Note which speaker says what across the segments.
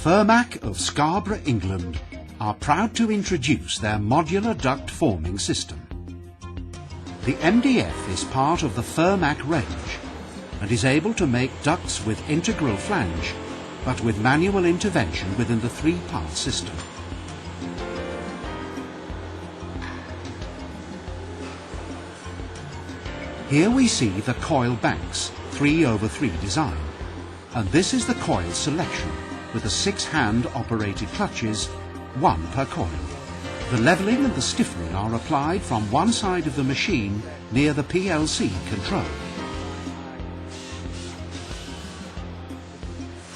Speaker 1: Firmac of Scarborough, England are proud to introduce their modular duct forming system. The MDF is part of the Firmac range and is able to make ducts with integral flange, but with manual intervention within the three-part system. Here we see the coil banks, 3/3 design, and this is the coil selection with the 6-hand operated clutches, 1 per coil. The levelling and the stiffening are applied from one side of the machine near the PLC control.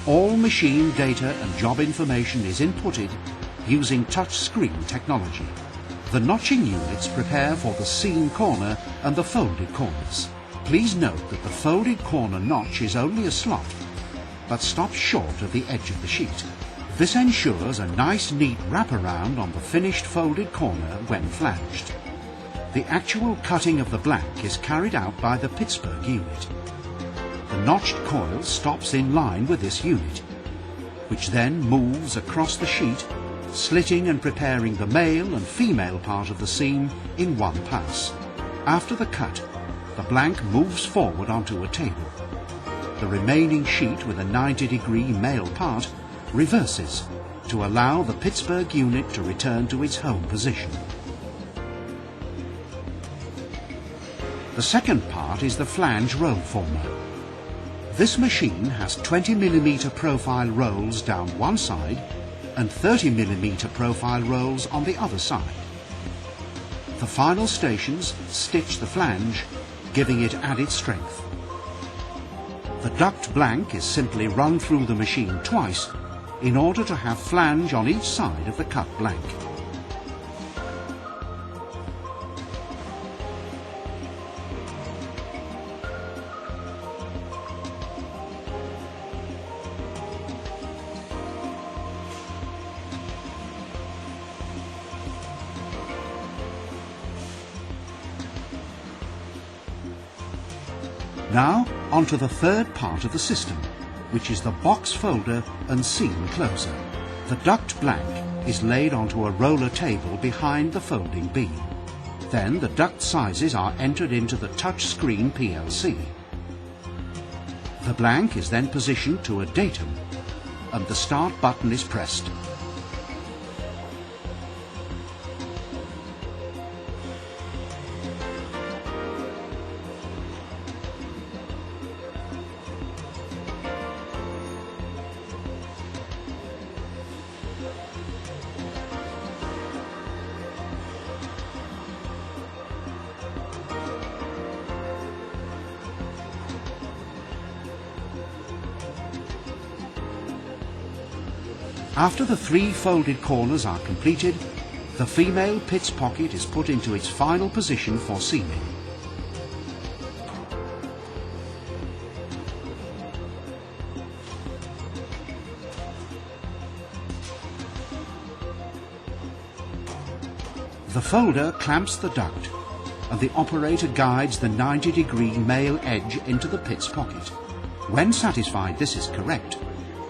Speaker 1: All machine data and job information is inputted using touch screen technology. The notching units prepare for the seam corner and the folded corners. Please note that the folded corner notch is only a slot, but stops short of the edge of the sheet. This ensures a nice neat wraparound on the finished folded corner when flanged. The actual cutting of the blank is carried out by the Pittsburgh unit. The notched coil stops in line with this unit, which then moves across the sheet, slitting and preparing the male and female part of the seam in one pass. After the cut, the blank moves forward onto a table. The remaining sheet with a 90-degree male part reverses to allow the Pittsburgh unit to return to its home position. The second part is the flange roll former. This machine has 20mm profile rolls down one side and 30mm profile rolls on the other side. The final stations stitch the flange, giving it added strength. The duct blank is simply run through the machine twice in order to have flange on each side of the cut blank. Now, onto the third part of the system, which is the box folder and seam closer. The duct blank is laid onto a roller table behind the folding beam. Then the duct sizes are entered into the touch screen PLC. The blank is then positioned to a datum, and the start button is pressed. After the 3 folded corners are completed, the female pit's pocket is put into its final position for seaming. The folder clamps the duct, and the operator guides the 90-degree male edge into the pit's pocket. When satisfied this is correct,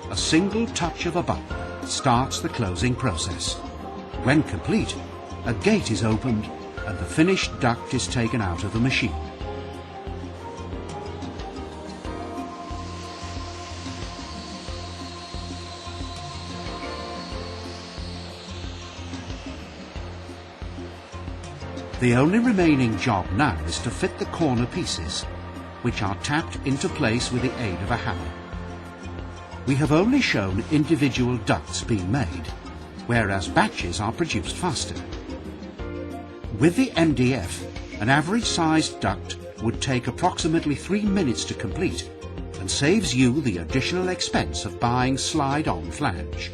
Speaker 1: a single touch of a button starts the closing process. When complete, a gate is opened and the finished duct is taken out of the machine. The only remaining job now is to fit the corner pieces, which are tapped into place with the aid of a hammer. We have only shown individual ducts being made, whereas batches are produced faster. With the MDF, an average-sized duct would take approximately 3 minutes to complete and saves you the additional expense of buying slide-on flange.